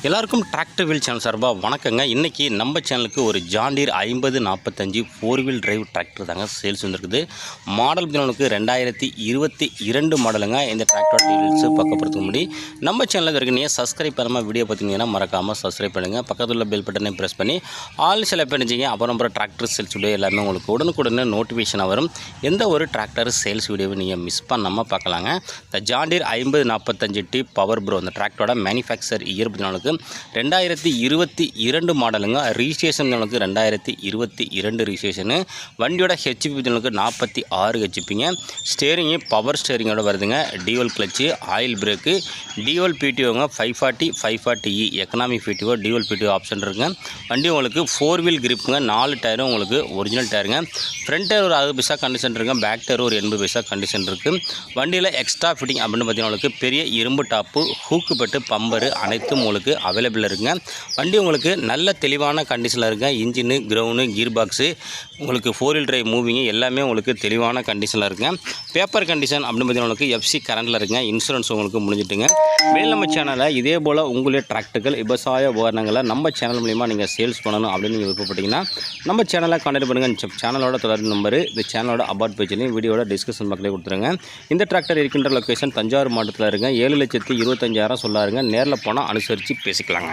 எல்லாருக்கும் tractor wheel channel சார்பாக வணக்கங்க. இன்றைக்கி நம்ம சேனலுக்கு ஒரு John Deere 5045 4 wheel drive tractor தாங்க சேல்ஸ் வந்துருக்குது. மாடல் பார்த்தீங்கன்னா 2022 மாடலுங்க. இந்த டிராக்டர் டீட்டெயில்ஸு பக்கப்படுத்த முடியும். நம்ம சேனலில் வரைக்கும் நீங்கள் சப்ஸ்கிரைப் பண்ணாமல் வீடியோ பார்த்தீங்கன்னா மறக்காமல் சப்ஸ்கிரைப் பண்ணுங்கள். பக்கத்தில் உள்ள பெல் பட்டனை ப்ரெஸ் பண்ணி ஆல் செலக்ட் பண்ணிச்சிங்க. அப்புறம் டிராக்டர் சேல்ஸ் வீடியோ எல்லாமே உங்களுக்கு உடனுக்குடனே நோட்டிஃபிகேஷனாக வரும். எந்த ஒரு டிராக்டர் சேல்ஸ் வீடியோவை நீங்கள் மிஸ் பண்ணாமல் பார்க்கலாங்க. இந்த ஜான் டீர் 5045 பவர் ப்ரோ அந்த டிராக்டரோட மேனுஃபேக்சர் இயர் பார்த்தீங்கன்னா 2022 மாடலுங்க. Registration 2022 registration. வண்டியோட ஹெச்பி 46 ஹெச்பிங்க. ஸ்டேரிங்கு பவர் ஸ்டேரிங்கோட வருதுங்க. Dual clutch, oil brake, dual பிடிஓங்க. 540 540E economic PTO, dual PTO option இருக்குங்க. வண்டி உங்களுக்கு 4 வீல் கிரிப்புங்க. 4 டயரும் உங்களுக்கு ஒரிஜினல் டயருங்க. ஃப்ரண்ட் டயர் ஒரு 60 பைசா கண்டிஷன் இருக்குங்க. பேக் டயர் ஒரு 80 பைசா கண்டிஷன் இருக்குது. வண்டியில் எக்ஸ்ட்ரா ஃபிட்டிங் அப்படின்னு பார்த்தீங்கன்னா உங்களுக்கு பெரிய இரும்பு டாப்பு, ஹூக்கு பெட்டு, பம்பரு அனைத்தும் உங்களுக்கு அவைலபிள் இருக்குங்க. வண்டி உங்களுக்கு நல்ல தெளிவான கண்டிஷனில் இருக்குங்க. இன்ஜினு, கிரவுண்டு, கீர் பாக்ஸு, உங்களுக்கு 4 வீல் டிரைவ் மூவிங்கு எல்லாமே உங்களுக்கு தெளிவான கண்டிஷனில் இருக்குங்க. பேப்பர் கண்டிஷன் அப்படின்னு பார்த்தீங்கன்னா உங்களுக்கு எஃப்சி கரண்டில் இருக்குங்க. இன்சூரன்ஸ் உங்களுக்கு முடிஞ்சிட்டுங்க. மேல் நம்ம சேனலில் இதே போல் உங்களுடைய டிராக்டர்கள், விவசாய உபகரணங்களை நம்ம சேனல் மூலிமா நீங்கள் சேல்ஸ் பண்ணணும் அப்படின்னு நீங்கள் விருப்பப்பட்டீங்கன்னா நம்ம சேனலை கான்டாக்ட் பண்ணுங்கள். சேனலோட தொடர்பு நம்பரு இந்த சேனலோட அபார்ட் பேஜ்லையும் வீடியோட டிஸ்கிரிப்ஷன் பக்கத்தில் கொடுத்துருங்க. இந்த டிராக்டர் இருக்கின்ற லொக்கேஷன் தஞ்சாவூர் மாவட்டத்தில் இருக்குங்க. 7,25,000 சொல்லாருங்க. நேரில் போனால் அனுசரித்து பேசிக்கலாங்க.